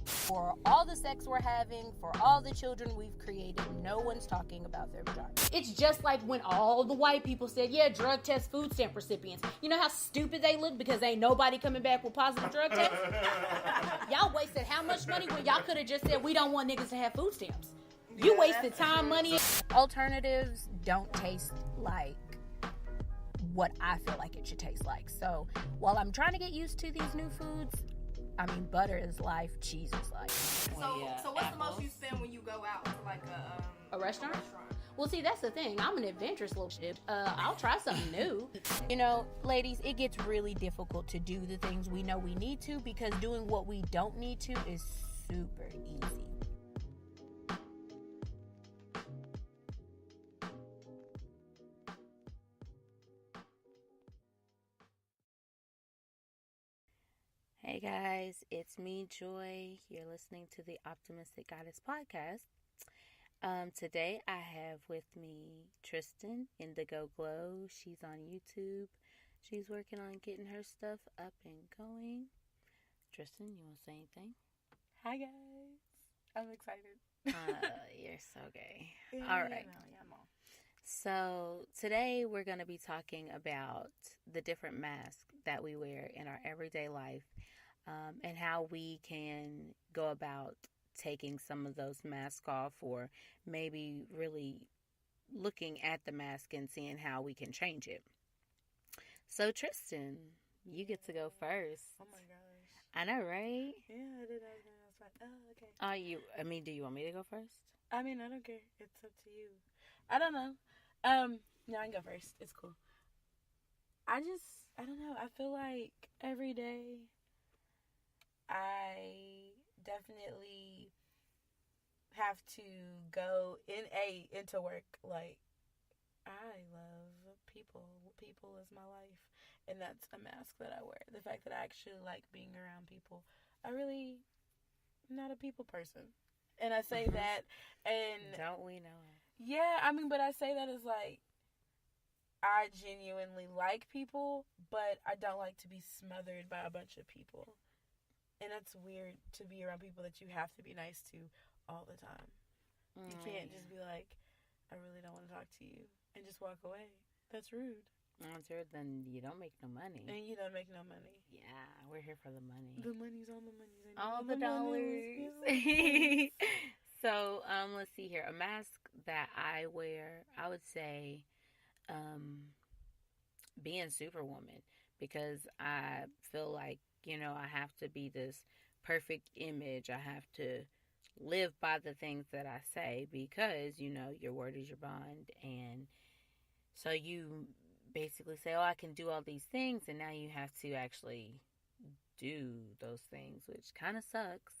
For all the sex we're having, for all the children we've created, no one's talking about their vagina. It's just like when all the white people said, yeah, drug test food stamp recipients. You know how stupid they look because ain't nobody coming back with positive drug tests? Y'all wasted how much money when y'all could have just said, we don't want niggas to have food stamps. You wasted time, money. Alternatives don't taste like what I feel like it should taste like. So while I'm trying to get used to these new foods, I mean, butter is life, cheese is life. So what's the most you spend when you go out to like a restaurant? Well, see, that's the thing. I'm an adventurous little shit. I'll try something new. You know, ladies, it gets really difficult to do the things we know we need to because doing what we don't need to is super easy. Hey guys, it's me, Joy. You're listening to the Optimistic Goddess podcast. Today I have with me Tristin, Indigo Glow. She's on YouTube. She's working on getting her stuff up and going. Tristin, you want to say anything? Hi guys, I'm excited. You're so gay. Yeah, All right. I'm on. So today we're going to be talking about the different masks that we wear in our everyday life. And how we can go about taking some of those masks off, or maybe really looking at the mask and seeing how we can change it. So Tristin, you get to go first. Oh my gosh. I know, right? Yeah, I did. I was like, oh, okay. Do you want me to go first? I mean, I don't care. It's up to you. I don't know. No, I can go first. It's cool. I don't know. I feel like every day I definitely have to go into work. Like, I love people. People is my life. And that's a mask that I wear. The fact that I actually like being around people. I'm not a people person. And I say that, and don't we know it? Yeah, I mean, but I say that as like, I genuinely like people, but I don't like to be smothered by a bunch of people. And that's weird to be around people that you have to be nice to all the time. You can't just be like, I really don't want to talk to you, and just walk away. That's rude. That's rude. Then you don't make no money. And you don't make no money. Yeah, we're here for the money. The money's all the money. All the dollars. So, let's see here. A mask that I wear, I would say, being Superwoman, because I feel like, I have to be this perfect image. I have to live by the things that I say because, your word is your bond. And so you basically say, oh, I can do all these things. And now you have to actually do those things, which kind of sucks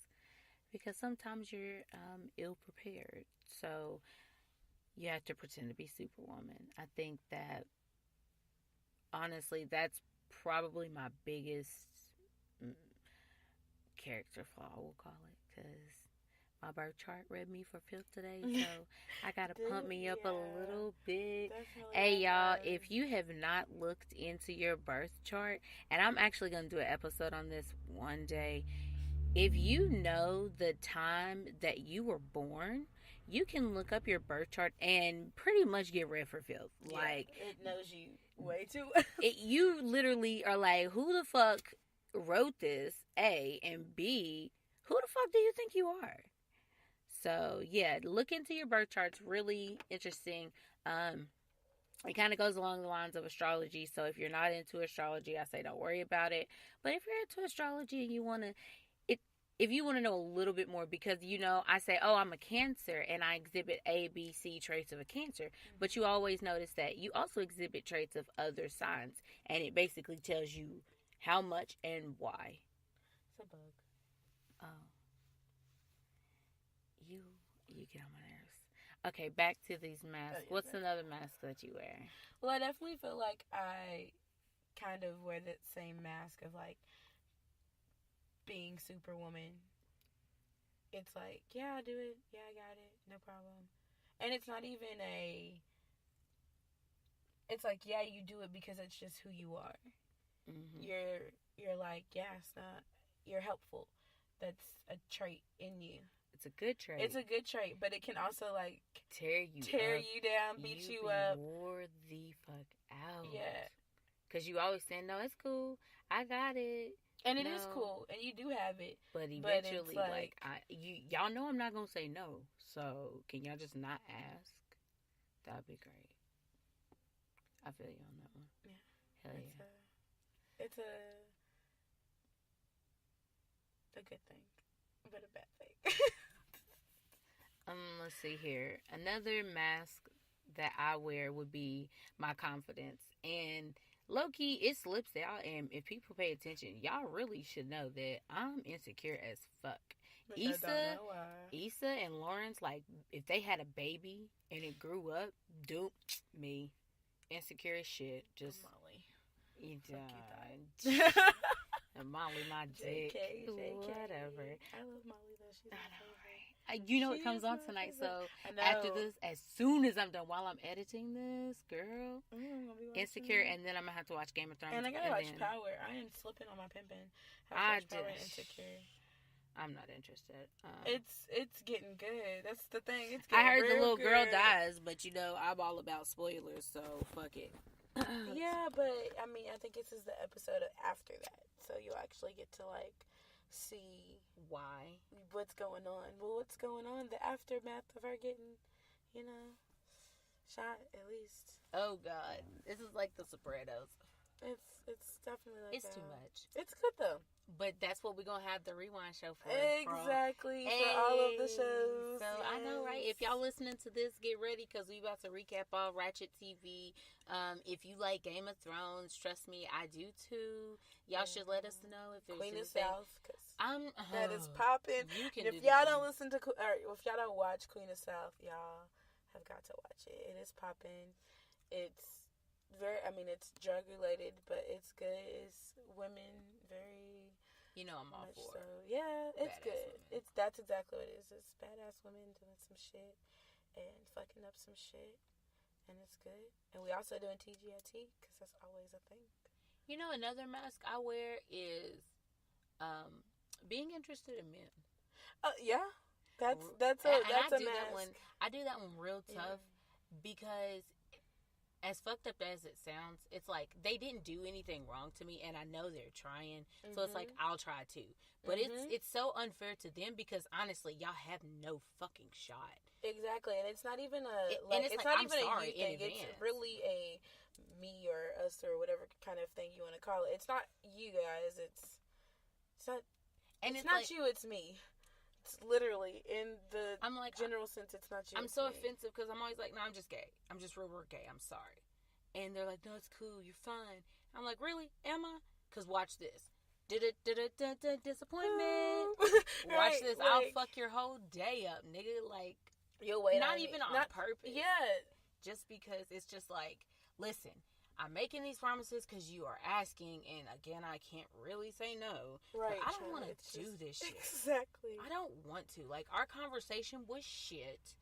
because sometimes you're ill prepared. So you have to pretend to be Superwoman. I think that, honestly, that's probably my biggest character flaw, we'll call it, because my birth chart read me for filth today, so I gotta pump me up a little bit. Hey y'all, if you have not looked into your birth chart, and I'm actually gonna do an episode on this one day, if you know the time that you were born, you can look up your birth chart and pretty much get read for filth. Yeah, like, it knows you way too. You literally are like, who the fuck wrote this, A, and B, who the fuck do you think you are? So yeah, look into your birth charts. Really interesting. It kind of goes along the lines of astrology. So if you're not into astrology, I say don't worry about it. But if you're into astrology and you want to, if you want to know a little bit more, because I say, oh, I'm a Cancer and I exhibit A, B, C traits of a Cancer, but you always notice that you also exhibit traits of other signs, and it basically tells you how much and why. It's a bug. Oh. You get on my nerves. Okay, back to these masks. What's another mask that you wear? Well, I definitely feel like I kind of wear that same mask of like being Superwoman. It's like, yeah, I'll do it. Yeah, I got it. No problem. And it's not even it's like, yeah, you do it because it's just who you are. Mm-hmm. You're like, yeah, it's not, you're helpful. that's a trait in you. It's a good trait. It's a good trait, but it can also like tear you down, beat you up, wore the fuck out. Yeah, because you always saying, "No, it's cool. I got it." And it is cool, and you do have it. But eventually, like y'all know I'm not gonna say no. So can y'all just not ask? That'd be great. I feel you on that one. Yeah, hell it's a good thing, but a bad thing. Let's see here. Another mask that I wear would be my confidence, and low-key, it slips out, and if people pay attention, y'all really should know that I'm insecure as fuck. Issa and Lawrence, like, if they had a baby and it grew up, dude, me. Insecure as shit. Just Molly. You Molly, my dick. JK. Whatever. I love Molly, though. She's my favorite. You know it comes on tonight, so after this, as soon as I'm done, while I'm editing this, girl, Insecure, and then I'm gonna have to watch Game of Thrones. And I gotta watch Power. I am slipping on my pimping. I Power and Insecure. I'm not interested. It's getting good. That's the thing. It's I heard the little girl dies, but you know I'm all about spoilers, so fuck it. Yeah, but I mean, I think this is the episode after that, so you'll actually get to like see why what's going on. Well, what's going on? The aftermath of her getting, shot at least. Oh God, this is like The Sopranos. It's definitely like it's too much. It's good though. But that's what we're gonna have the rewind show for. Exactly, for all of the shows. So yes. I know, right? If y'all listening to this, get ready because we about to recap all Ratchet TV. If you like Game of Thrones, trust me, I do too. Y'all should let us know if there's Queen of South, because that is popping. If y'all don't listen to, or if y'all don't watch Queen of South, y'all have got to watch it. It is popping. It's it's drug related, but it's good. It's women very. I'm all for. So yeah, it's good. Women. That's exactly what it is. It's badass women doing some shit and fucking up some shit, and it's good. And we also doing TGIT because that's always a thing. Another mask I wear is being interested in men. Yeah, that's a mask. That one. I do that one real tough because. As fucked up as it sounds, it's like they didn't do anything wrong to me, and I know they're trying. Mm-hmm. So it's like I'll try too, but it's so unfair to them because honestly, y'all have no fucking shot. Exactly, and it's not even it's not even a you thing. It's really a me or us or whatever kind of thing you want to call it. It's not you guys. It's not. And it's not you. It's me. It's literally in the general sense. It's not you. I'm so offensive because I'm always like, no, I'm just gay. I'm just real gay. I'm sorry. And they're like, no, it's cool. You're fine. I'm like, really? Am I? Because watch this. Disappointment. Watch this. I'll fuck your whole day up, nigga. Like, you'll wait. Not even on purpose. Yeah. Just because it's just like, listen. I'm making these promises because you are asking, and again, I can't really say no. Right. I don't want to do this shit. Exactly. I don't want to. Like, our conversation was shit.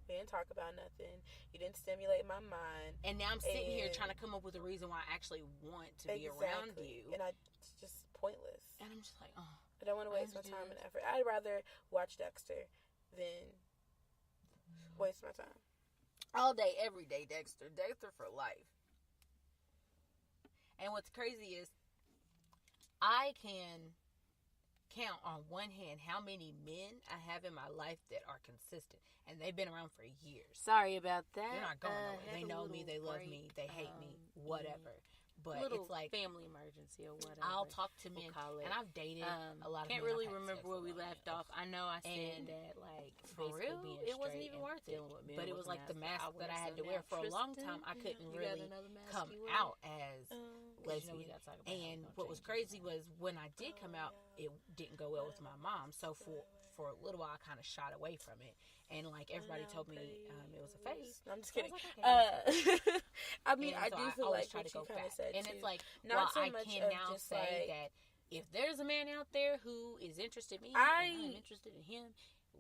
We didn't talk about nothing. You didn't stimulate my mind. And now I'm sitting here trying to come up with a reason why I actually want to be around you. And it's just pointless. And I'm just like, I don't want to waste my time and effort. I'd rather watch Dexter than waste my time. All day, every day, Dexter. Dexter for life. And what's crazy is I can count on one hand how many men I have in my life that are consistent. And they've been around for years. Sorry about that. They're not going nowhere. They know me. They love me. They hate me. Whatever. But it's like family emergency or whatever. I'll talk to men, and I've dated a lot of. Can't men really remember where we left off. I know I said that for real, it wasn't even worth it. But it was like the mask that I had to wear for a long time. I couldn't really come out as lesbian. And what was crazy was when I did come out, it didn't go well with my mom. So for a little while, I kind of shied away from it. And like everybody told me it was a phase. I'm just kidding. I mean, I do feel like what you kind of said and too. It's like, not so I much can now say that if there's a man out there who is interested in me, and I'm interested in him,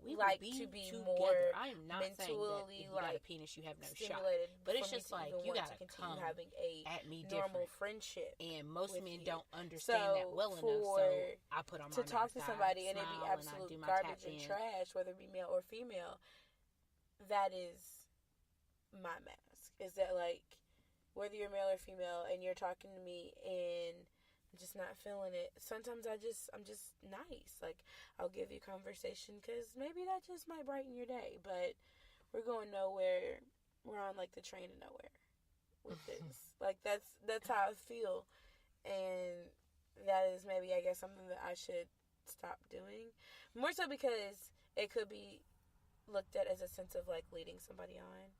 we like be to be together. more I am not saying that if you got a penis, you have no shot. But it's just like, you gotta come having a at me normal different. friendship. And most men you. don't understand that well enough, so I put on my to talk to mask, somebody I and it be smile, absolute and garbage and trash, whether it be male or female. That is my mask. Is that like, whether you're male or female and you're talking to me and I'm just not feeling it, sometimes I'm just nice. Like, I'll give you conversation because maybe that just might brighten your day. But we're going nowhere. We're on like the train to nowhere with this. Like, that's how I feel. And that is maybe, I guess, something that I should stop doing. More so because it could be looked at as a sense of like leading somebody on.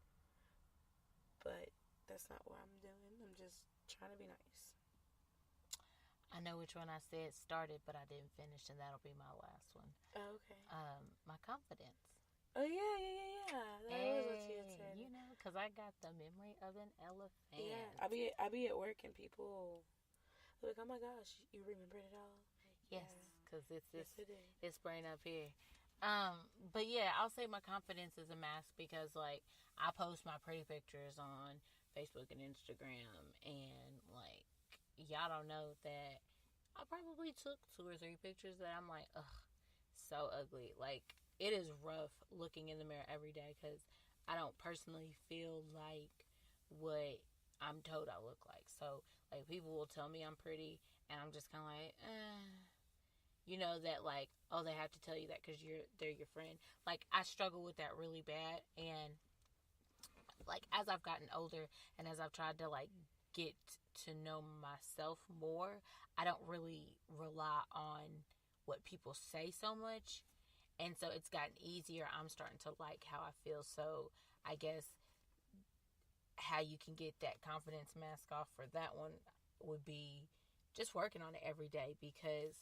But that's not what I'm doing. I'm just trying to be nice. I know which one I said started, but I didn't finish, and that'll be my last one. Oh, okay. My confidence. Oh, yeah. That was what you had said. You know, because I got the memory of an elephant. Yeah, I be at work and people like, oh my gosh, you remembered it all? Yes, because it it's spraying up here. But yeah, I'll say my confidence is a mask because, like, I post my pretty pictures on Facebook and Instagram, and like, y'all don't know that I probably took 2 or 3 pictures that I'm like, ugh, so ugly. Like, it is rough looking in the mirror every day because I don't personally feel like what I'm told I look like. So, like, people will tell me I'm pretty, and I'm just kind of like, you know, that, like, oh, they have to tell you that because they're your friend. Like, I struggle with that really bad, and like, as I've gotten older and as I've tried to like get to know myself more, I don't really rely on what people say so much. And so it's gotten easier. I'm starting to like how I feel. So I guess how you can get that confidence mask off for that one would be just working on it every day, because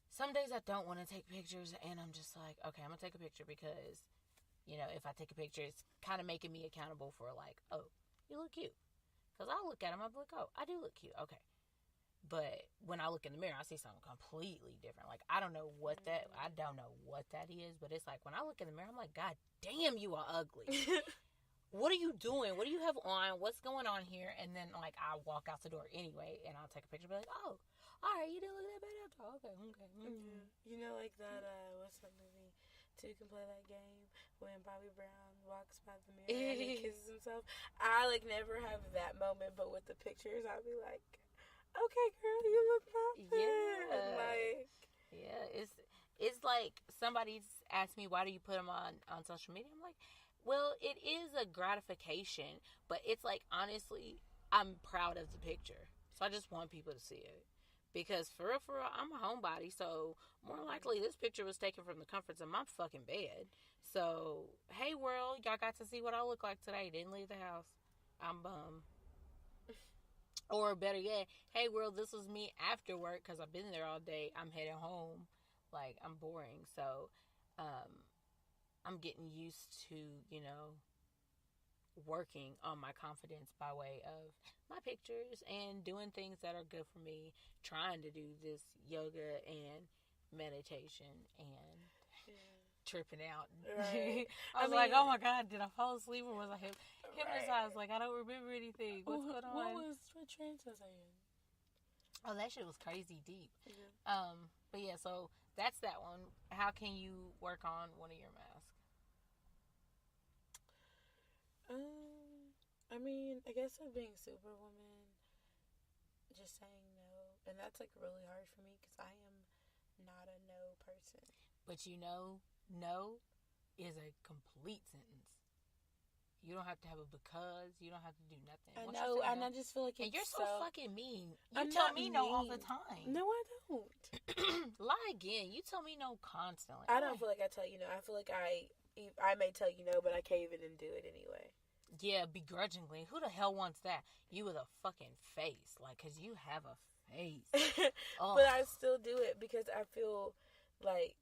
some days I don't want to take pictures and I'm just like, okay, I'm going to take a picture because, you know, if I take a picture, it's kind of making me accountable for like, oh, you look cute. Because I'll look at them, I'll be like, oh, I do look cute. Okay. But when I look in the mirror, I see something completely different. Like, I don't know what that is, but it's like when I look in the mirror, I'm like, God damn, you are ugly. What are you doing? What do you have on? What's going on here? And then, like, I walk out the door anyway, and I'll take a picture and be like, oh, all right, you didn't look that bad after all. Okay. Mm-hmm. You know, like that, what's that movie? Two Can Play That Game, when Bobby Brown walks by the mirror and he kisses himself. I, like, never have that moment, but with the pictures, I'll be like, okay, girl, you look perfect. Yeah. Like, yeah, it's like somebody's asked me, why do you put them on social media? I'm like, well, it is a gratification, but it's like, honestly, I'm proud of the picture. So I just want people to see it. Because for real, I'm a homebody, so more likely this picture was taken from the comforts of my fucking bed. So, hey world, y'all got to see what I look like today. Didn't leave the house. I'm bummed. Or better yet, hey world, this was me after work because I've been there all day. I'm heading home. Like, I'm boring. So, I'm getting used to, you know, working on my confidence by way of my pictures and doing things that are good for me, trying to do this yoga and meditation and tripping out. Right. I was like, oh my God, did I fall asleep or was I hypnotized? Like, I don't remember anything. What's going on? What trance was I in? Oh, that shit was crazy deep. Yeah. But yeah, so that's that one. How can you work on one of your masks? I mean, I guess of being Superwoman, just saying no, and that's like really hard for me because I am not a no person. But you know, no is a complete sentence. You don't have to have a because. You don't have to do nothing. I know, and I just feel like it's and you're so fucking mean. You I'm tell not me no all mean. the time. No, I don't. Lie again. You tell me no constantly. I don't feel like I tell you no. I feel like I may tell you no, but I cave it and do it anyway. Yeah, begrudgingly. Who the hell wants that? You with a fucking face. Like, because you have a face. But I still do it because I feel like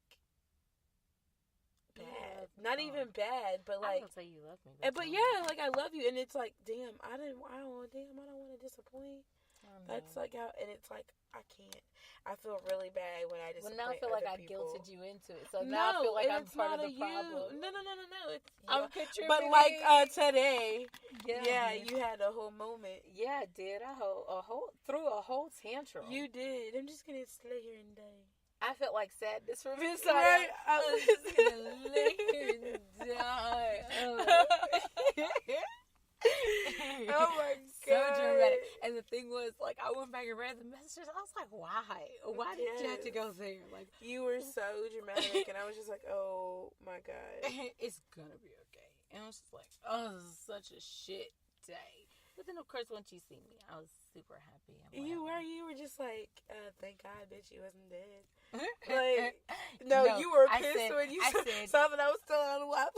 bad. Not even bad, but like. I don't say you love me. But yeah, like I love you, and it's like, damn, I don't want to disappoint. That's like how, and it's like, I can't. I feel really bad when I disappoint now I feel like I people. guilted you into it. So now I feel like I'm part of the problem. No. It's I'm contributing. But like today, yeah, you had a whole moment. Yeah, I did. I threw a whole tantrum. You did. I'm just gonna lay here and die. I felt like sadness from inside. Right. I was just gonna lay here and die. Oh my god. So dramatic. And the thing was, like, I went back and read the messages. I was like, why? Why did you have to go there? Like, you were so dramatic, and I was just like, oh my god. It's gonna be okay. And I was just like, oh, this is such a shit day. But then, of course, once you see me, I was super happy. You were just like, thank God, bitch, you wasn't dead. Like, no, you were pissed when you saw that I was still on the lap.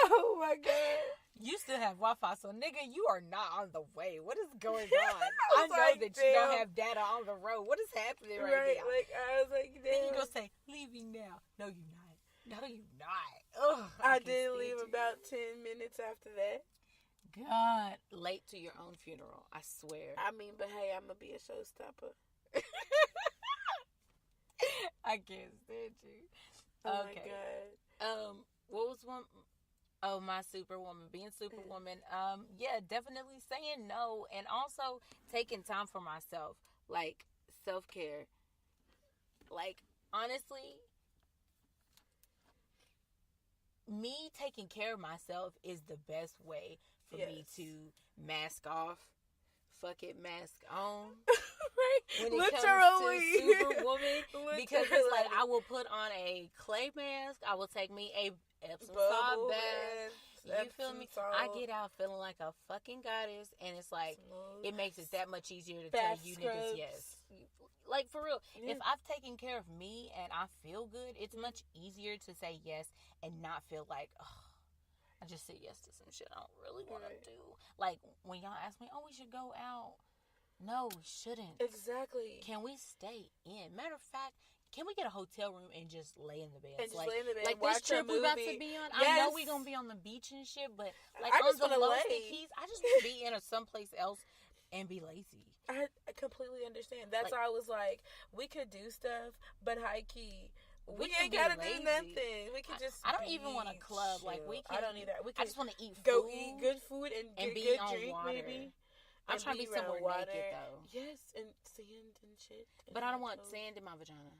Oh my god. You still have Wi-Fi, so nigga, you are not on the way. What is going on? I know like, that you don't have data on the road. What is happening right now? Like, I was like, damn. Then you go say, leaving now. No, you're not. No, you're not. Ugh, I did leave about 10 minutes after that. God. Late to your own funeral, I swear. I mean, but hey, I'm going to be a showstopper. I can't stand you. Oh my God. What was one? Oh, my Superwoman. Being Superwoman. Yeah, definitely saying no. And also taking time for myself. Like, self-care. Like, honestly, me taking care of myself is the best way for me to mask off. Fuck it, mask on. Right? When it Literally. comes to Superwoman. Because it's like, I will put on a clay mask. I will take me a Epsom salt bath. You feel me? I get out feeling like a fucking goddess, and it's like, it makes it that much easier to tell you niggas yes. Like, for real, if I've taken care of me and I feel good, it's much easier to say yes and not feel like, oh, I just said yes to some shit I don't really want to do. Like, when y'all ask me, oh, we should go out. No, we shouldn't. Exactly. Can we stay in? Matter of fact, can we get a hotel room and just lay in the bed? And just lay in the bed. Like this trip we're about to be on. Yes. I know we're gonna be on the beach and shit, but like I on just the Los lay. Keys, I just want to be in or someplace else and be lazy. I completely understand. That's why I was like, we could do stuff, but high key, we ain't gotta do nothing. We could just. I don't even want a club. Chill. Like we can. I don't either. We I just want to eat. Go eat good food and get be good on drink, water. maybe. I'm trying to be somewhere naked though. Yes, and sand and shit. But I don't want sand in my vagina.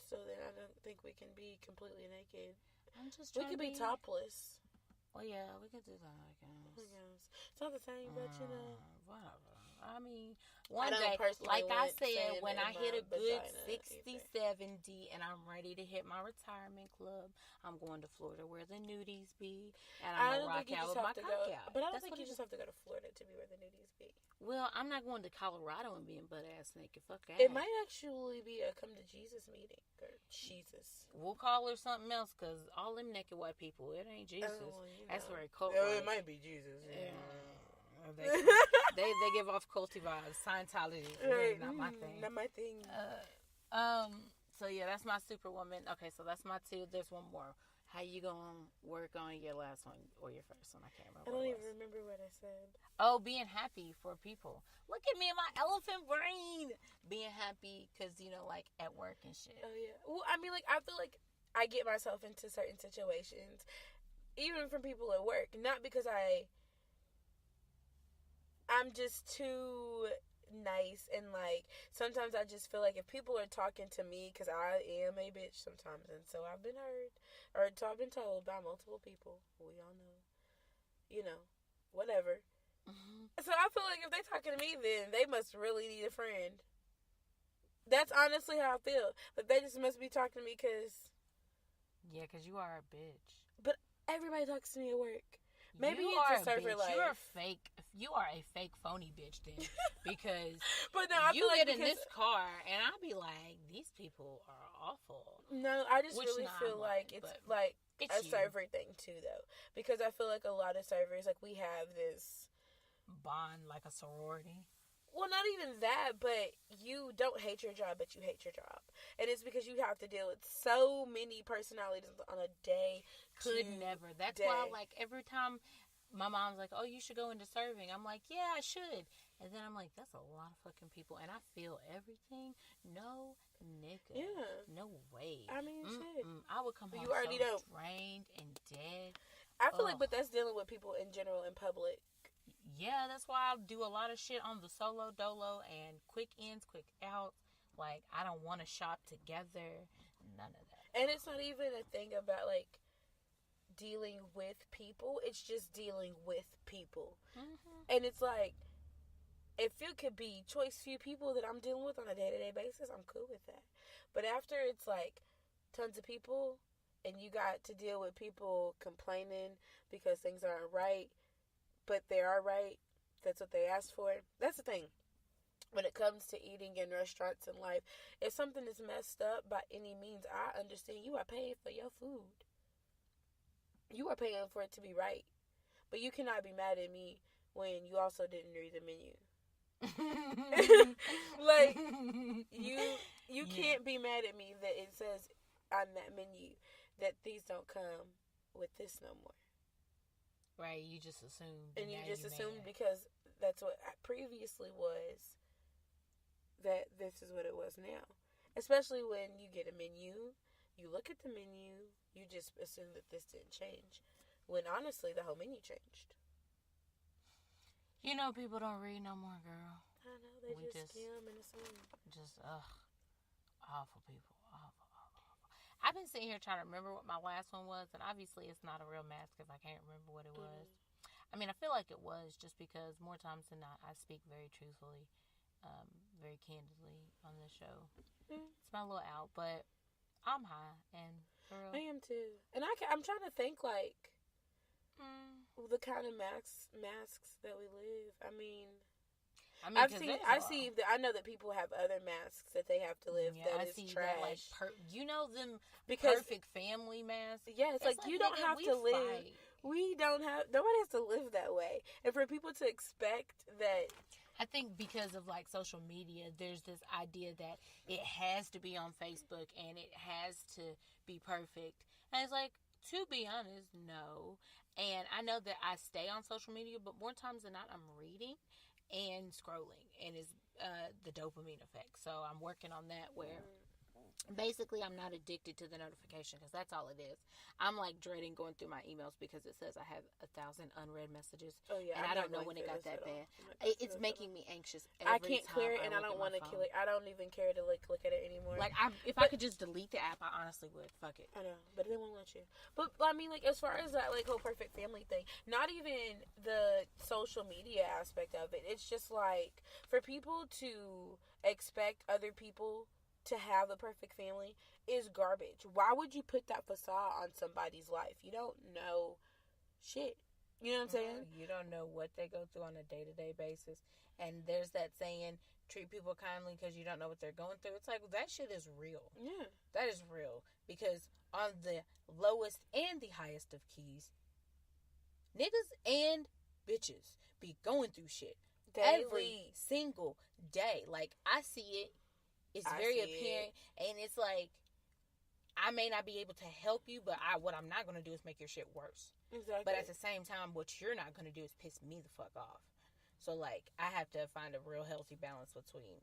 So then I don't think we can be completely naked. I'm just we could be topless. Well, yeah, we could do that, I guess. It's not the same, but you know. Whatever. I mean, one day, like I said, when I hit a good 60, 70 and I'm ready to hit my retirement club, I'm going to Florida where the nudies be, and I'm going to rock out with my cock out. But I don't think you just have to go to Florida to be where the nudies be. Well, I'm not going to Colorado and being butt-ass naked. Fuck that. It might actually be a come to Jesus meeting. Or Jesus. We'll call her something else, because all them naked white people, it ain't Jesus. Oh, well, that's very cult. It might be Jesus. Yeah. They give off culty vibes. Scientology, right. Not my thing. Not my thing. So yeah, that's my Superwoman. Okay, so that's my two. There's one more. How you gonna work on your last one or your first one? I can't remember. I don't even remember what I said. Oh, being happy for people. Look at me and my elephant brain. Being happy because, you know, like at work and shit. Oh yeah. Well, I mean, like I feel like I get myself into certain situations, even from people at work, not because I'm just too nice, and like sometimes I just feel like if people are talking to me, because I am a bitch sometimes, and so I've been heard or I've been told by multiple people, we all know, you know, whatever. Mm-hmm. So I feel like if they talking to me, then they must really need a friend. That's honestly how I feel. Like they just must be talking to me because you are a bitch. But everybody talks to me at work. Maybe you it's a server life. You're a fake. You are a fake phony bitch then, because but no, I you feel get in this car and I'll be like, these people are awful. No, I just really feel like it's like a server thing too, though, because I feel like a lot of servers, like we have this bond, like a sorority. Well, not even that, but you don't hate your job, but you hate your job. And it's because you have to deal with so many personalities on a day. Could never. That's why, like, every time my mom's like, oh, you should go into serving. I'm like, yeah, I should. And then I'm like, that's a lot of fucking people. And I feel everything. No, nigga. Yeah. No way. I mean, shit. I would come home You already so know. drained and dead. I feel like, but that's dealing with people in general in public. Yeah, that's why I do a lot of shit on the solo dolo and quick ins, quick outs. Like, I don't want to shop together. None of that. And it's not even a thing about, like, dealing with people. It's just dealing with people. Mm-hmm. And it's like, if it could be choice few people that I'm dealing with on a day-to-day basis, I'm cool with that. But after it's, like, tons of people, and you got to deal with people complaining because things aren't right, but they are right, that's what they asked for. That's the thing. When it comes to eating in restaurants and life, if something is messed up by any means, I understand you are paying for your food. You are paying for it to be right. But you cannot be mad at me when you also didn't read the menu. Like, you can't be mad at me that it says on that menu that these don't come with this no more. Right, you just assumed. And you just assumed because that's what previously was, that this is what it was now. Especially when you get a menu, you look at the menu, you just assume that this didn't change. When honestly, the whole menu changed. You know, people don't read no more, girl. I know, they just skim and assume. Just, awful people. Awful. I've been sitting here trying to remember what my last one was, and obviously it's not a real mask because I can't remember what it was. I mean, I feel like it was just because more times than not, I speak very truthfully, very candidly on this show. It's my little out, but I'm high, and for real. I am too. And I'm trying to think, like, the kind of masks that we live. I know that people have other masks that they have to live that is trash. That, like, you know them perfect family masks? Yeah, it's like you don't have to live. Nobody has to live that way. And for people to expect that. I think because of, like, social media, there's this idea that it has to be on Facebook and it has to be perfect. And it's like, to be honest, no. And I know that I stay on social media, but more times than not, I'm reading and scrolling, and it's the dopamine effect. So I'm working on that where basically I'm not addicted to the notification, because that's all it is. I'm like dreading going through my emails because it says I have 1,000 unread messages. Oh yeah, and I don't know when it got that bad. It's making me anxious. I can't clear it, and I don't want to kill it. I don't even care to look at it anymore. Like, if I could just delete the app, I honestly would. Fuck it. I know, but they won't let you. But I mean, like, as far as that, like, whole perfect family thing, not even the social media aspect of it. It's just like, for people to expect other people to have a perfect family is garbage. Why would you put that facade on somebody's life? You don't know shit. You know what I'm saying? You don't know what they go through on a day-to-day basis. And there's that saying, treat people kindly because you don't know what they're going through. It's like, that shit is real. Yeah. That is real. Because on the lowest and the highest of keys, niggas and bitches be going through shit. Daily. Every single day. Like, I see it. It's very apparent, and it's like, I may not be able to help you, but what I'm not going to do is make your shit worse. Exactly. But at the same time, what you're not going to do is piss me the fuck off. So, like, I have to find a real healthy balance between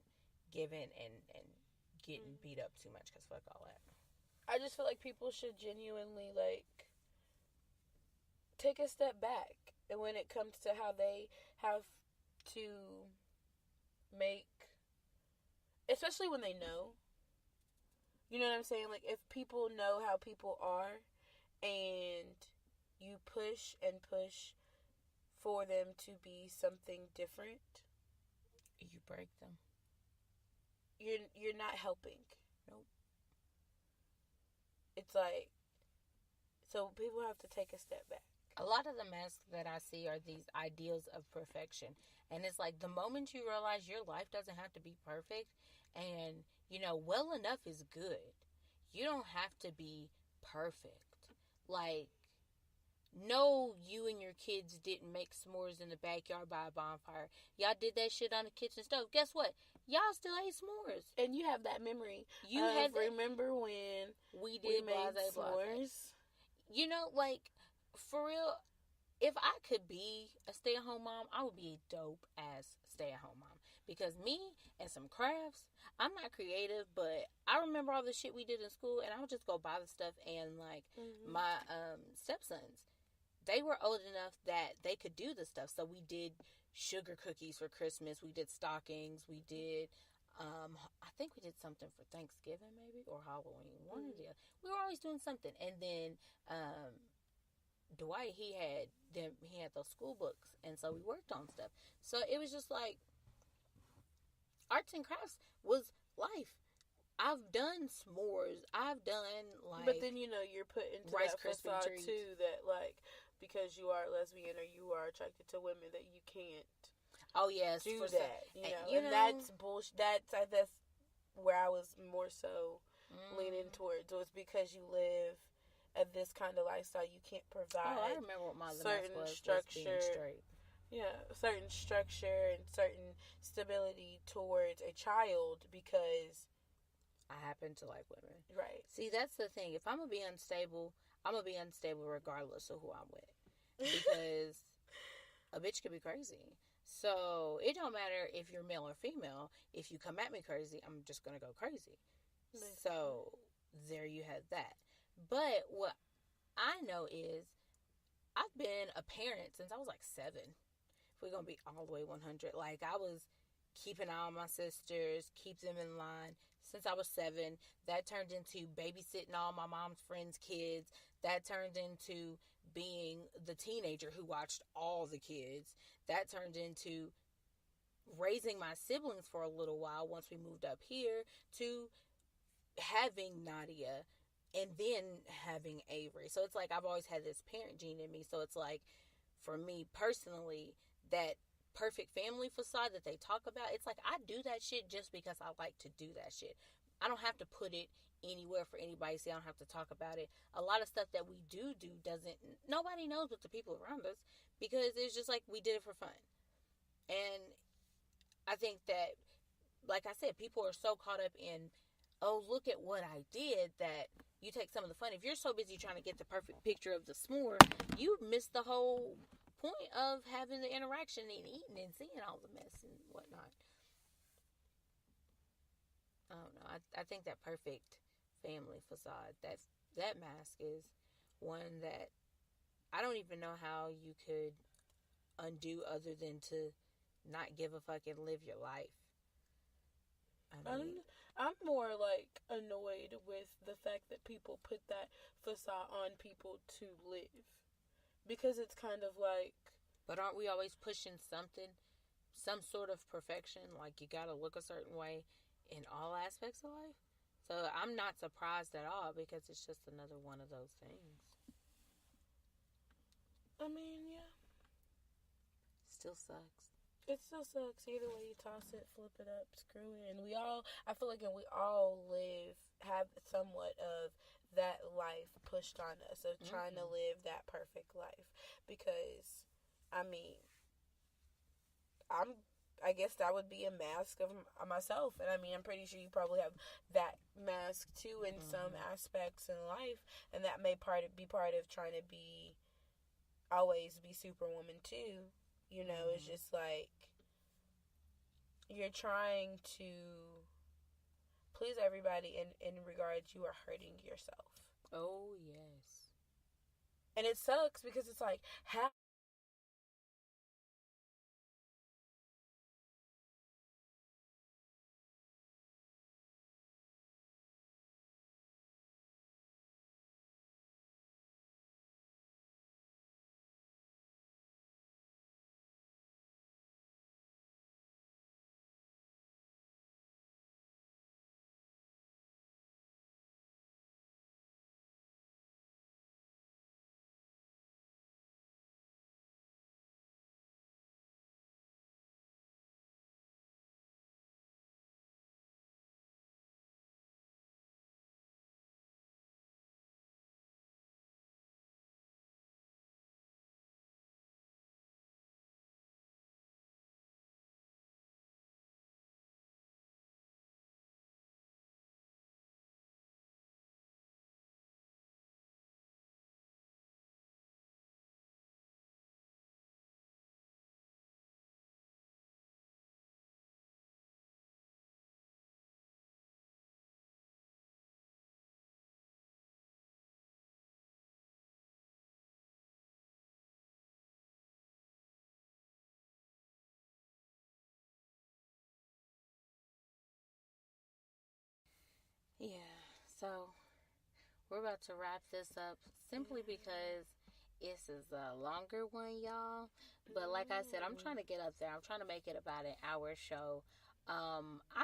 giving and getting beat up too much, because fuck all that. I just feel like people should genuinely, like, take a step back. And when it comes to how they have to make, especially when they know, you know what I'm saying? Like, if people know how people are and you push and push for them to be something different, you break them. You're not helping. Nope. It's like, so people have to take a step back. A lot of the masks that I see are these ideals of perfection. And it's like, the moment you realize your life doesn't have to be perfect, and, you know, well enough is good. You don't have to be perfect. Like, no, you and your kids didn't make s'mores in the backyard by a bonfire. Y'all did that shit on the kitchen stove. Guess what? Y'all still ate s'mores. And you have that memory. Remember when we made s'mores? You know, like, for real, if I could be a stay-at-home mom, I would be a dope ass stay-at-home mom. Because me and some crafts, I'm not creative, but I remember all the shit we did in school, and I would just go buy the stuff. And like my stepsons, they were old enough that they could do the stuff. So we did sugar cookies for Christmas. We did stockings. We did, I think we did something for Thanksgiving maybe or Halloween. One or the other. We were always doing something. And then Dwight, he had those school books, and so we worked on stuff. So it was just like arts and crafts was life. I've done s'mores. I've done like, but then you're put into Rice that Krispie facade treats. too, that like because you are lesbian or you are attracted to women that you can't. Oh yes, do for that. And that's bullshit. That's where I was more so leaning towards, was because you live at this kind of lifestyle, you can't provide. Oh, I remember what my certain was structure. Was being straight. Yeah, certain structure and certain stability towards a child because I happen to like women. Right. See, that's the thing. If I'm gonna be unstable, I'm gonna be unstable regardless of who I'm with, because a bitch could be crazy. So it don't matter if you're male or female. If you come at me crazy, I'm just gonna go crazy. So there you have that. But what I know is I've been a parent since I was like 7. If we're gonna be all the way 100, like I was keeping an eye on my sisters, keep them in line since I was 7. That turned into babysitting all my mom's friends' kids. That turned into being the teenager who watched all the kids. That turned into raising my siblings for a little while once we moved up here, to having Nadia and then having Avery. So it's like I've always had this parent gene in me. So it's like, for me personally, that perfect family facade that they talk about, it's like I do that shit just because I like to do that shit. I don't have to put it anywhere for anybody to see. I don't have to talk about it. A lot of stuff that we do doesn't, nobody knows but the people around us, because it's just like we did it for fun. And I think that, like I said, people are so caught up in, oh, look at what I did, that you take some of the fun. If you're so busy trying to get the perfect picture of the s'more, you miss the whole point of having the interaction and eating and seeing all the mess and whatnot. I don't know. I think that perfect family facade, that mask is one that I don't even know how you could undo other than to not give a fuck and live your life. I'm more like annoyed with the fact that people put that facade on people to live, because it's kind of like, but aren't we always pushing something, some sort of perfection? Like you gotta look a certain way in all aspects of life. So I'm not surprised at all, because it's just another one of those things. I mean, yeah. Still sucks. It still sucks. Either way you toss it, flip it up, screw it. And I feel like we all have somewhat of that life pushed on us, of trying to live that perfect life. Because, I mean, I guess that would be a mask of myself. And I mean, I'm pretty sure you probably have that mask too in some aspects in life. And that may be part of trying to always be Superwoman too. It's just like you're trying to please everybody, and in regards, you are hurting yourself. Oh, yes. And it sucks because it's like, how Yeah. So we're about to wrap this up simply because this is a longer one, y'all. But like I said, I'm trying to get up there. I'm trying to make it about an hour show. I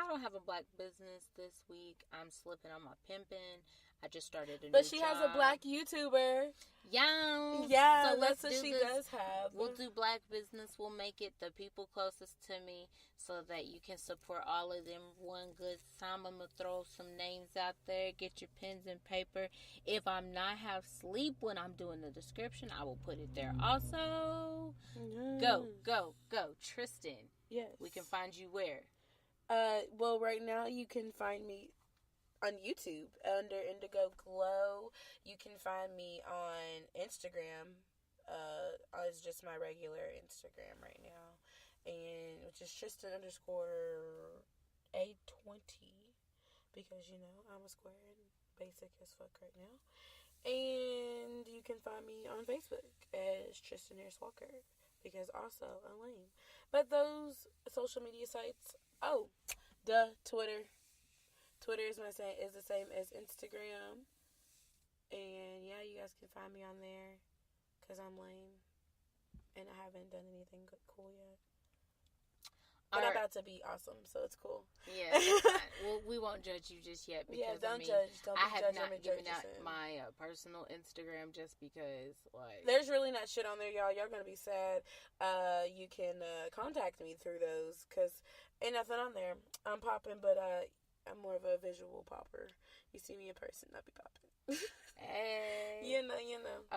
don't have a black business this week. I'm slipping on my pimping. I just started a new But she job. has a black YouTuber. Yeah. Yeah, so that's what she does have. We'll do black business. We'll make it the people closest to me so that you can support all of them one good time. I'm going to throw some names out there. Get your pens and paper. If I'm not have sleep when I'm doing the description, I will put it there also. Go. Tristin. Yes. We can find you where? Well, right now you can find me on YouTube under Indigo Glow. You can find me on Instagram. It's just my regular Instagram right now, and which is Tristin _A20, because I'm a square and basic as fuck right now. And you can find me on Facebook as Tristin Walker, because also I'm lame. But those social media sites, Twitter. Twitter is the same as Instagram. And yeah, you guys can find me on there because I'm lame and I haven't done anything cool yet. But I'm about to be awesome, so it's cool. Yeah, it's fine. Well, we won't judge you just yet because don't judge. Don't be I have judging not given out my personal Instagram just because, there's really not shit on there, y'all. Y'all gonna be sad. You can contact me through those because ain't nothing on there. I'm popping, but I'm more of a visual popper. You see me in person, I be popping. Hey. You know.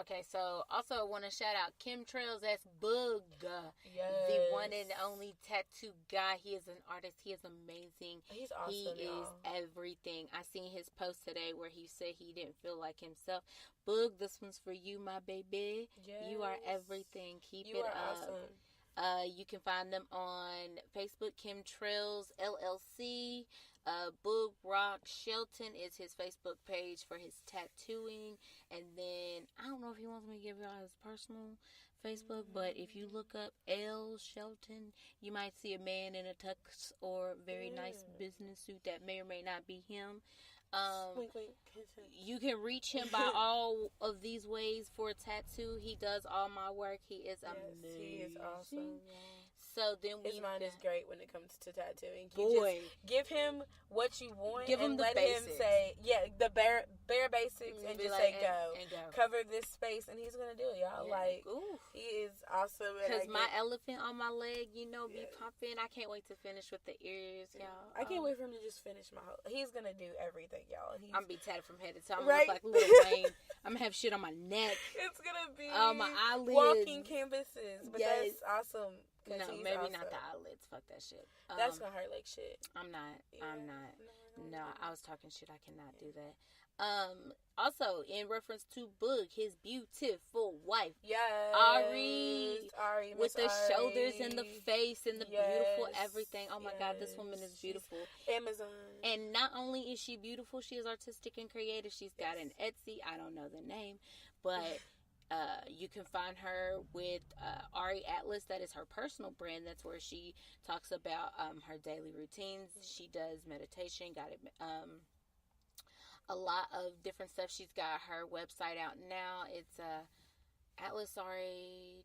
Okay, so also want to shout out Kim Trails. That's Boog. Yes. The one and only tattoo guy. He is an artist. He is amazing. He's awesome, He y'all. is everything. I seen his post today where he said he didn't feel like himself. Boog, this one's for you, my baby. Yes. You are everything. Keep you it are up. Awesome. You can find them on Facebook, Kim Trails LLC. Boog Rock Shelton is his Facebook page for his tattooing. And then, I don't know if he wants me to give y'all his personal Facebook, but if you look up L Shelton, you might see a man in a tux or very nice business suit that may or may not be him. Wink. You can reach him by all of these ways for a tattoo. He does all my work. He is amazing. He is awesome. Yeah. So then his mind is great when it comes to tattooing. Boy, just give him what you want. Give him and the let basics. him say, the bare basics, and just say go. And go. Cover this space, and he's gonna do it, y'all. Yeah. He is awesome. Because my elephant on my leg, be popping. I can't wait to finish with the ears, y'all. I can't wait for him to just finish my whole. He's gonna do everything, y'all. I'm gonna be tatted from head to toe. I'm gonna look like Lil Wayne. I'm gonna have shit on my neck. It's gonna be my eyelids, walking canvases. But that's awesome. No, maybe awesome. Not the eyelids. Fuck that shit. That's gonna hurt like shit. I'm not. No, I was talking shit. I cannot do that. Also, in reference to Boog, his beautiful wife, Ari, with the shoulders and the face and the beautiful everything. Oh my God, this woman is beautiful. Amazon. And not only is she beautiful, she is artistic and creative. She's got an Etsy. I don't know the name, but you can find her with Ari Atlas. That is her personal brand. That's where she talks about her daily routines. She does meditation. A lot of different stuff. She's got her website out now. It's atlasari.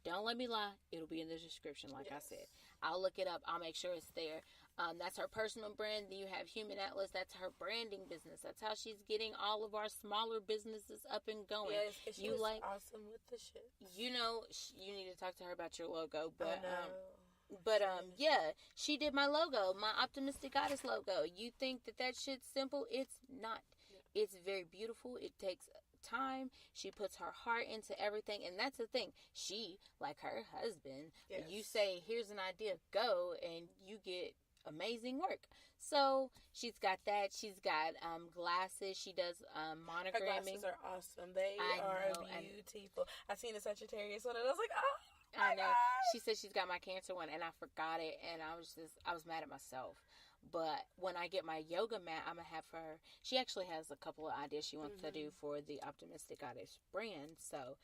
Don't let me lie. It'll be in the description, like I said. I'll look it up. I'll make sure it's there. That's her personal brand. Then you have Human Atlas. That's her branding business. That's how she's getting all of our smaller businesses up and going. Yes, she's awesome with the shit. You need to talk to her about your logo. But yeah, she did my logo, my Optimistic Goddess logo. You think that shit's simple? It's not. It's very beautiful. It takes time. She puts her heart into everything, and that's the thing. She, like her husband, you say, here's an idea, go, and you get amazing work. So she's got that. She's got glasses. She does monogramming. Her glasses are awesome. They are beautiful. I seen a Sagittarius one, and I was like, oh. I know. She said she's got my Cancer one, and I forgot it, and I was mad at myself. But when I get my yoga mat, I'm going to have her. She actually has a couple of ideas she wants to do for the Optimistic Goddess brand. So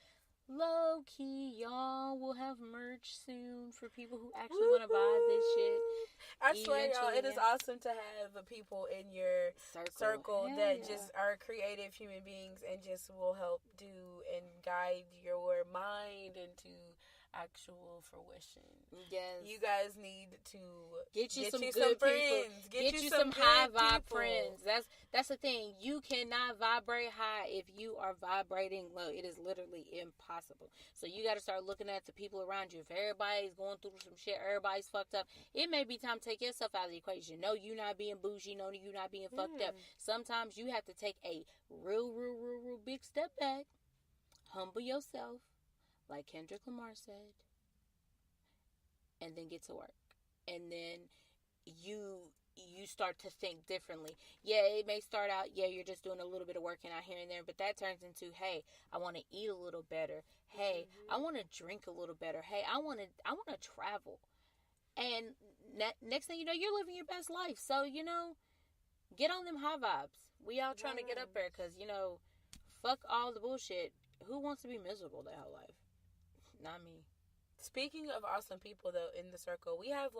Low key, y'all will have merch soon for people who actually want to buy this shit. I swear, y'all, it is yeah. awesome to have people in your circle that just are creative human beings and just will help do and guide your mind into actual fruition. Yes. You guys need to get you some good friends. Get you some high vibe friends. That's the thing. You cannot vibrate high if you are vibrating low. It is literally impossible. So you got to start looking at the people around you. If everybody's going through some shit, everybody's fucked up, it may be time to take yourself out of the equation. No, you not being bougie. No, you not being fucked up. Sometimes you have to take a real big step back. Humble yourself. Like Kendrick Lamar said, and then get to work. And then you start to think differently. Yeah, it may start out, you're just doing a little bit of working out here and there, but that turns into, hey, I want to eat a little better. Hey, I want to drink a little better. Hey, I want to travel. And next thing you know, you're living your best life. So, get on them high vibes. We all trying to get up there because, fuck all the bullshit. Who wants to be miserable their whole life? Not me. Speaking of awesome people, though, in the circle, we have,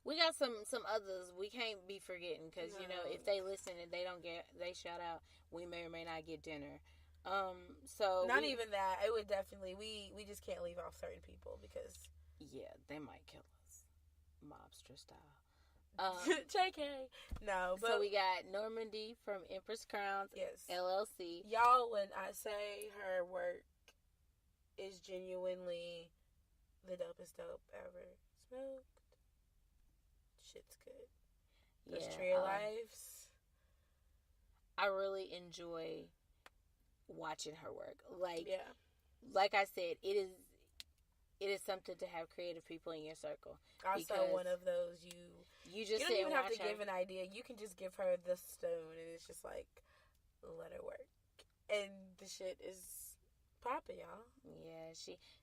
we got some others we can't be forgetting because, if they listen and they shout out, we may or may not get dinner. So not even that. It would definitely, we just can't leave off certain people because... Yeah, they might kill us. Mobster style. JK. No, but... So we got Normandy from Empress Crowns. Yes. LLC. Y'all, when I say her work is genuinely the dopest dope ever smoked. Shit's good. Those Tree of Lives. I really enjoy watching her work. Like I said, it is something to have creative people in your circle. Also, one of those you don't even have to give an idea. You can just give her the stone, and it's just like, let her work, and the shit is popping, y'all. Yeah,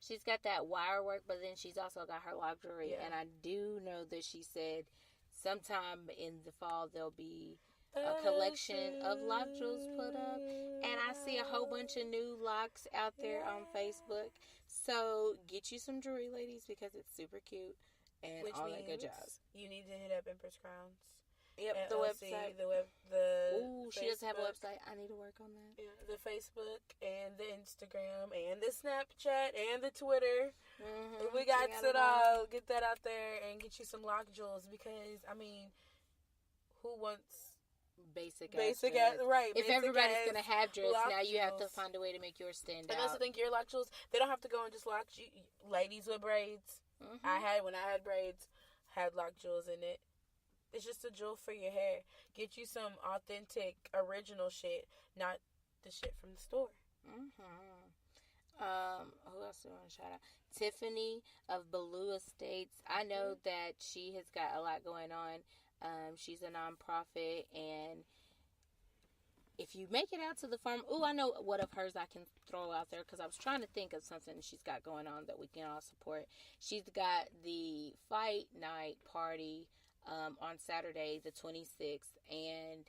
she's got that wire work, but then she's also got her lock jewelry, and I do know that she said sometime in the fall there'll be a collection of lock jewels put up, and I see a whole bunch of new locks out there on Facebook. So get you some jewelry, ladies, because it's super cute and which all means that good jazz. You need to hit up Empress Crowns. Yep, the website. Ooh, she does have a website. I need to work on that. Yeah, the Facebook and the Instagram and the Snapchat and the Twitter. Mm-hmm. We got it all. Get that out there and get you some lock jewels because, who wants basic ass right? If everybody's gonna have dress, now you have to find a way to make yours stand out. And also think your lock jewels, they don't have to go and just lock ladies with braids. Mm-hmm. When I had braids, had lock jewels in it. It's just a jewel for your hair. Get you some authentic, original shit, not the shit from the store. Who else do I want to shout out? Tiffany of Baloo Estates. I know that she has got a lot going on. She's a nonprofit, and if you make it out to the farm, I know what of hers I can throw out there because I was trying to think of something she's got going on that we can all support. She's got the Fight Night party on Saturday the 26th, and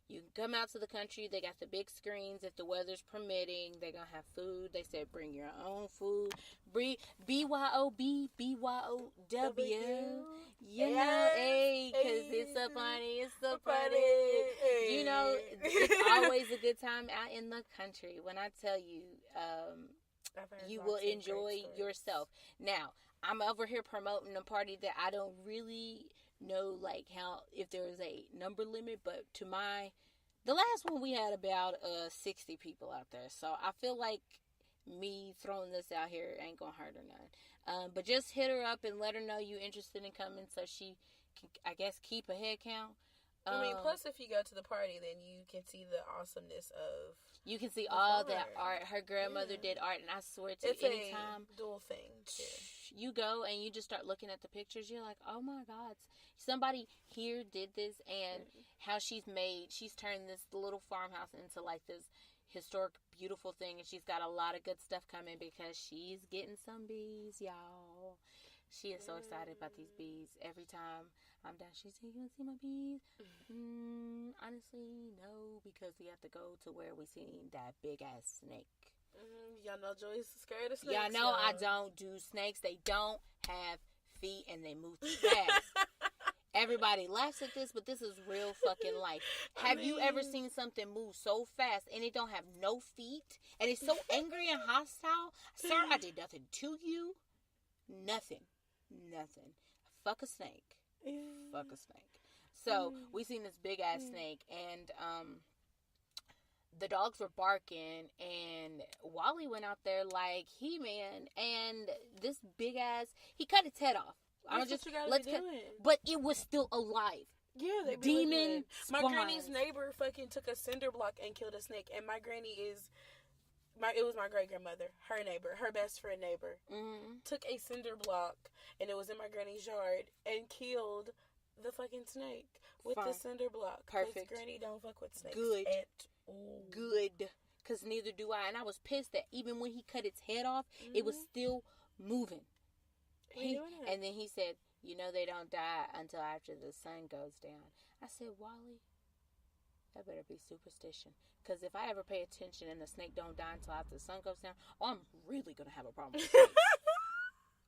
you can come out to the country. They got the big screens if the weather's permitting. They're gonna have food. They said bring your own food. BYOB BYOW. Because it's a party. It's a party. It's always a good time out in the country. When I tell you, you will enjoy yourself. Now, I'm over here promoting a party that I don't really know how if there is a number limit, but the last one we had about 60 people out there, so I feel like me throwing this out here ain't gonna hurt her none. But just hit her up and let her know you interested in coming so she can, I guess, keep a head count. Plus if you go to the party, then you can see the awesomeness of... You can see all that art. Her grandmother did art, and I swear to you, anytime... It's a dual thing, too. You go and you just start looking at the pictures, you're like, oh my God, somebody here did this, and how she's turned this little farmhouse into this historic, beautiful thing, and she's got a lot of good stuff coming because she's getting some bees, y'all. She is so excited about these bees. Every time I'm down, she's saying, you want to see my bees? Honestly, no, because we have to go to where we seen that big-ass snake. Y'all know Joy's scared of snakes. Y'all know I don't do snakes. They don't have feet and they move too fast. Everybody laughs at this, but this is real fucking life. Have you ever seen something move so fast and it don't have no feet? And it's so angry and hostile? Sir, I did nothing to you. Nothing. Fuck a snake. Fuck a snake. So, we seen this big ass snake, and the dogs were barking, and Wally went out there like He-Man, and this big ass, he cut its head off. But it was still alive. Yeah, they demon. My granny's neighbor fucking took a cinder block and killed a snake, and my granny it was my great grandmother, her neighbor, her best friend neighbor, took a cinder block, and it was in my granny's yard, and killed the fucking snake with the cinder block. Perfect. Granny don't fuck with snakes. Good. Good. Because neither do I. And I was pissed that even when he cut its head off, it was still moving. And then he said, you know they don't die until after the sun goes down. I said, Wally, that better be superstition. Because if I ever pay attention and the snake don't die until after the sun goes down, I'm really going to have a problem with snakes.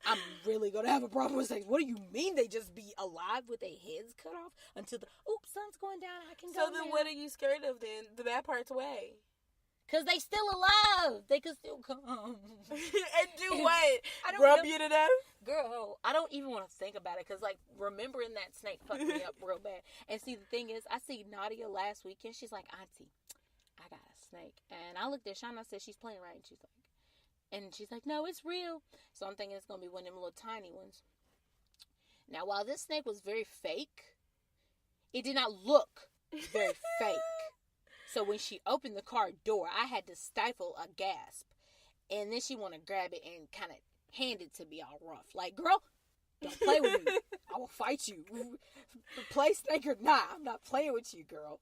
I'm really going to have a problem with snakes. What do you mean they just be alive with their heads cut off until the, sun's going down, I can go So then now. what are you scared of then? The bad part's away. Because they still alive. They could still come. And do what? Rub you to death? Girl, I don't even want to think about it. Because, like, remembering that snake fucked me up real bad. And see, the thing is, I see Nadia last weekend. She's like, Auntie, I got a snake. And I looked at Shauna. I said, she's playing right. And she's like, no, it's real. So I'm thinking it's going to be one of them little tiny ones. Now, while this snake was very fake, it did not look very fake. So when she opened the car door, I had to stifle a gasp. And then she wanted to grab it and kind of hand it to me all rough. Like, girl, don't play with me. I will fight you. Play snake or not, I'm not playing with you, girl.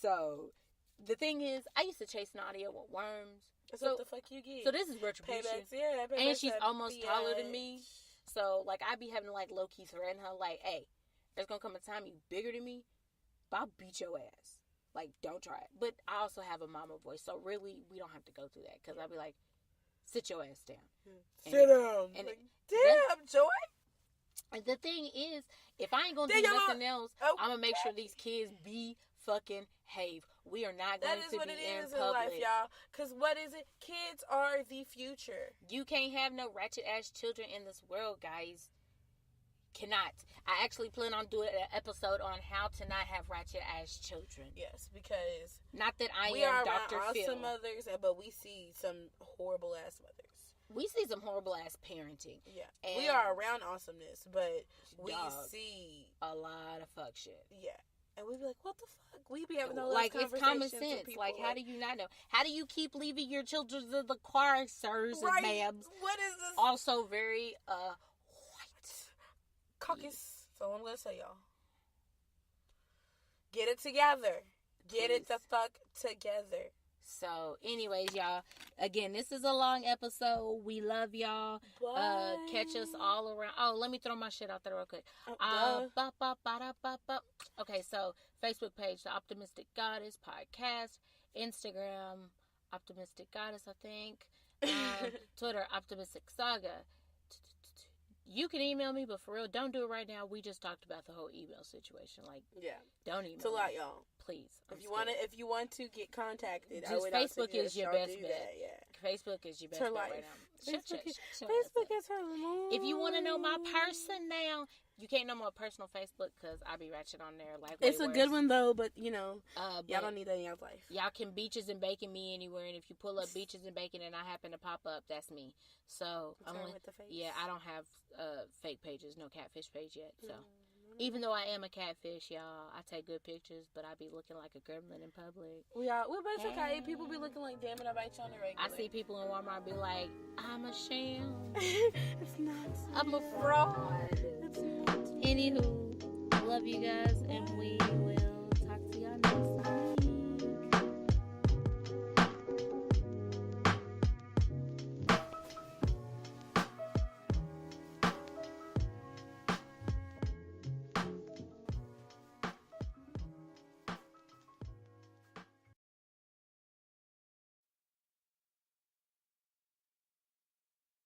So the thing is, I used to chase Nadia with worms. That's what the fuck you get. So this is retribution. Paybacks, and she's almost taller than me. So, like, I be having to, like, low-key threaten her. Like, hey, there's going to come a time you bigger than me, but I'll beat your ass. Like, don't try it. But I also have a mama voice. So, really, we don't have to go through that. Because I'll be like, sit your ass down. Sit down. And like, damn, Joy. And the thing is, if I ain't going to do nothing else, I'm going to make sure these kids be fucking behave. We are not going to be in public. That is what it is in life, y'all. Because what is it? Kids are the future. You can't have no ratchet-ass children in this world, guys. Cannot. I actually plan on doing an episode on how to not have ratchet-ass children. Yes, because... Not that we am are Dr. Phil. Awesome mothers, but we see some horrible-ass mothers. We see some horrible-ass parenting. Yeah. And we are around awesomeness, but we see... a lot of fuck shit. Yeah. And we be like, what the fuck? We be having those like, conversations. It's common sense. Like, how do you not know? How do you keep leaving your children in the car, sirs and ma'ams? What is this? Also very, white. Caucus. So I'm going to say, y'all. Get it together. Get it the fuck together. So, anyways, y'all. Again, this is a long episode. We love y'all. Catch us all around. Oh, let me throw my shit out there real quick. Okay, so Facebook page, The Optimistic Goddess Podcast. Instagram, Optimistic Goddess, I think. Twitter, Optimistic Saga. You can email me, but for real, don't do it right now. We just talked about the whole email situation. Like, don't email. It's a lot, y'all. Please. If you want to get contacted, just Facebook is your best bet. Facebook is your best bet right now. Facebook is her mom. If you want to know my person now, you can't know my personal Facebook because I be ratchet on there. Like, it's a good one though, but you know, y'all don't need that in your life. Y'all can beaches and bacon me anywhere, and if you pull up beaches and bacon and I happen to pop up, that's me. So I don't have fake pages, no catfish page yet. So even though I am a catfish, y'all, I take good pictures, but I be looking like a gremlin in public. But it's okay. People be looking like, damn it, I bite you on the regular. I see people in Walmart be like, I'm a sham. It's not. I'm a fraud. Anywho, love you guys, and we will